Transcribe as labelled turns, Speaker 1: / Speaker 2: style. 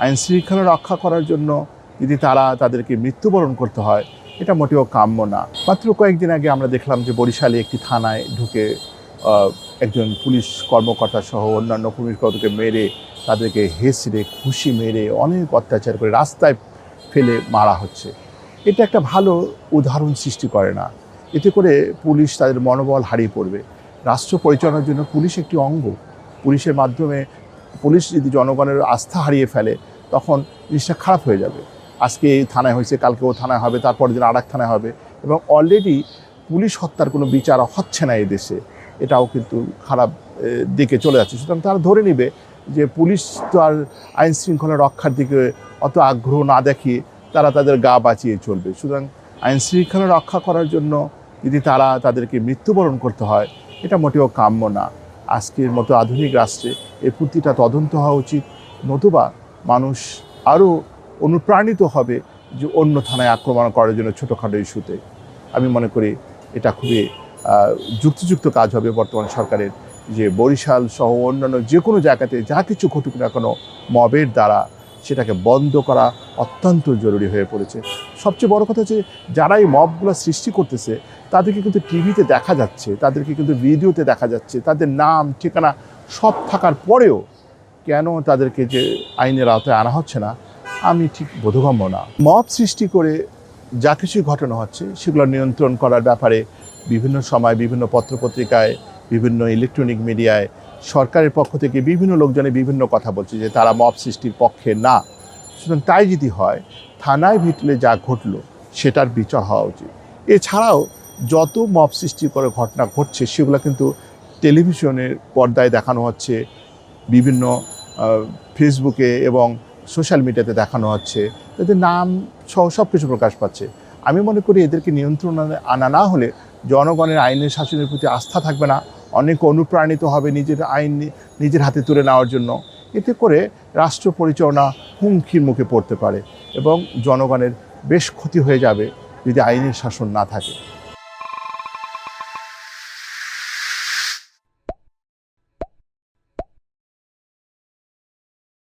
Speaker 1: আইন শৃঙ্খলা রক্ষা করার জন্য যদি তাদেরকে মৃত্যুবরণ করতে হয়, এটা মোটেও কাম্য না। মাত্র কয়েকদিন আগে আমরা দেখলাম যে বরিশালে একটি থানায় ঢুকে একজন পুলিশ কর্মকর্তা সহ অন্যান্য পুলিশ কর্মীকে মেরে, তাদেরকে হেঁচড়ে খুশি মেরে অনেক অত্যাচার করে রাস্তায় ফেলে মারা হচ্ছে। এটা একটা ভালো উদাহরণ সৃষ্টি করে না। এতে করে পুলিশ তাদের মনোবল হারিয়ে পড়বে। রাষ্ট্র পরিচালনার জন্য পুলিশ একটি অঙ্গ। পুলিশের মাধ্যমে পুলিশ যদি জনগণের আস্থা হারিয়ে ফেলে, তখন জিনিসটা খারাপ হয়ে যাবে। আজকে এই থানায় হয়েছে, কালকে ও থানায় হবে, তারপরের দিন আরেক থানায় হবে, এবং অলরেডি পুলিশ হত্যার কোনো বিচার হচ্ছে না এই দেশে। এটাও কিন্তু খারাপ দিকে চলে যাচ্ছে। সুতরাং তারা ধরে নেবে যে পুলিশ তো আর আইন শৃঙ্খলা রক্ষার দিকে অত আগ্রহ না দেখিয়ে তারা তাদের গা বাঁচিয়ে চলবে। সুতরাং আইন শৃঙ্খলা রক্ষা করার জন্য যদি তাদেরকে মৃত্যুবরণ করতে হয়, এটা মোটেও কাম্য না। আজকের মতো আধুনিক রাষ্ট্রে এর প্রতিটা তদন্ত হওয়া উচিত, নতুবা মানুষ আরও অনুপ্রাণিত হবে যে অন্য থানায় আক্রমণ করার জন্য ছোটোখাটো ইস্যুতে। আমি মনে করি এটা খুবই যুক্তিযুক্ত কাজ হবে বর্তমান সরকারের, যে বরিশাল সহ অন্যান্য যে কোনো জায়গাতে যা কিছু ঘটুক না কেন, মবের দ্বারা সেটাকে বন্ধ করা অত্যন্ত জরুরি হয়ে পড়েছে। সবচেয়ে বড় কথা হচ্ছে, যারা এই মবগুলো সৃষ্টি করতেছে তাদেরকে কিন্তু টিভিতে দেখা যাচ্ছে, তাদেরকে কিন্তু ভিডিওতে দেখা যাচ্ছে, তাদের নাম ঠিকানা সব থাকার পরেও কেন তাদেরকে যে আইনের আওতায় আনা হচ্ছে না, আমি ঠিক বোধগম্য না। মব সৃষ্টি করে যা কিছু ঘটনা হচ্ছে সেগুলো নিয়ন্ত্রণ করার ব্যাপারে বিভিন্ন সময় বিভিন্ন পত্রপত্রিকায়, বিভিন্ন ইলেকট্রনিক মিডিয়ায় সরকারের পক্ষ থেকে বিভিন্ন লোকজনে বিভিন্ন কথা বলছে যে তারা মব সৃষ্টির পক্ষে না। সুতরাং তাই যদি হয়, থানায় ভিতরে যা ঘটলো সেটার বিচার হওয়া উচিত। এছাড়াও যত মব সৃষ্টি করে ঘটনা ঘটছে সেগুলো কিন্তু টেলিভিশনের পর্দায় দেখানো হচ্ছে, বিভিন্ন ফেসবুকে এবং সোশ্যাল মিডিয়াতে দেখানো হচ্ছে, তাদের নাম সহ সব কিছু প্রকাশ পাচ্ছে। আমি মনে করি এদেরকে নিয়ন্ত্রণে আনা না হলে জনগণের আইনের শাসনের প্রতি আস্থা থাকবে না, অনেক অনুপ্রাণিত হবে নিজের আইন নিজের হাতে তুলে নেওয়ার জন্য। এতে করে রাষ্ট্র পরিচালনা হুমকির মুখে পড়তে পারে এবং জনগণের বেশ ক্ষতি হয়ে যাবে যদি আইনের শাসন না থাকে।